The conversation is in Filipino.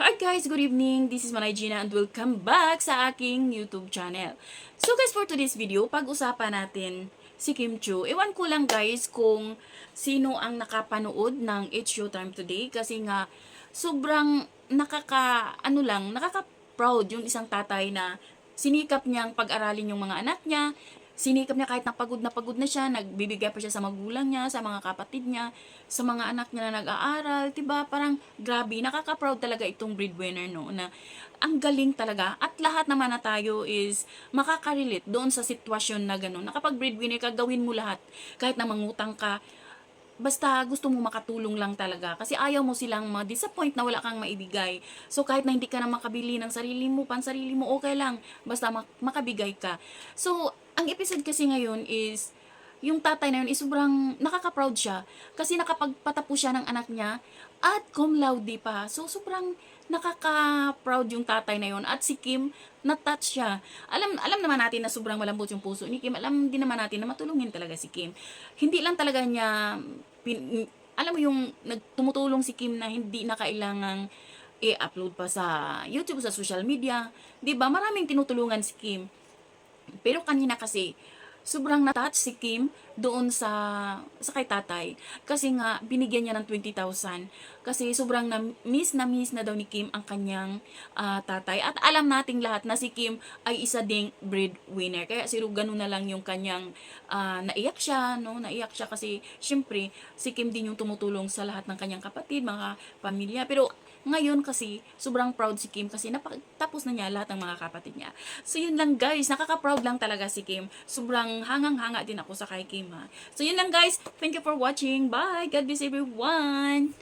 Hi guys, good evening. This is Manay Gina and welcome back sa aking YouTube channel. So guys, for today's video, pag-usapan natin si Kim Chiu. Ewan ko lang guys kung sino ang nakapanood ng It's Showtime Today kasi nga sobrang nakaka-proud yung isang tatay na sinikap niyang pag-aralin yung mga anak niya. Sinikap niya kahit na pagod na siya, nagbibigay pa siya sa magulang niya, sa mga kapatid niya, sa mga anak niya na nag-aaral, 'di ba? Parang grabe, nakaka-proud talaga itong breadwinner no na ang galing talaga at lahat naman na tayo is makaka-relate doon sa sitwasyon na gano'n. Na kapag breadwinner ka, gawin mo lahat. Kahit na mangutang ka, basta gusto mo makatulong lang talaga kasi ayaw mo silang ma-disappoint na wala kang maibigay. So kahit na hindi ka na makabili ng sarili mo, pansarili mo, okay lang. Basta makabigay ka. So ang episode kasi ngayon is yung tatay na yun is sobrang nakaka-proud siya kasi nakapagpatapos siya ng anak niya at cum laude pa. So sobrang nakaka-proud yung tatay na yun at si Kim na-touch siya. Alam naman natin na sobrang malambot yung puso ni Kim. Alam din naman natin na matulungin talaga si Kim. Hindi lang talaga niya alam mo yung nagtumutulong si Kim na hindi na kailangang i-upload pa sa YouTube, sa social media. 'Di ba? Maraming tinutulungan si Kim. Pero kanina kasi, sobrang na-touch si Kim doon sa kay tatay. Kasi nga, binigyan niya ng 20,000. Kasi sobrang na miss na daw ni Kim ang kanyang tatay. At alam nating lahat na si Kim ay isa ding breadwinner. Kaya siguro ganun na lang yung kanyang naiyak siya, no? Naiyak siya kasi, syempre, si Kim din yung tumutulong sa lahat ng kanyang kapatid, mga pamilya. Pero, ngayon kasi, sobrang proud si Kim kasi tapos na niya lahat ng mga kapatid niya. So, yun lang guys. Nakaka-proud lang talaga si Kim. Sobrang hangang-hanga din ako sa kay Kim ha. So, yun lang guys. Thank you for watching. Bye! God bless everyone!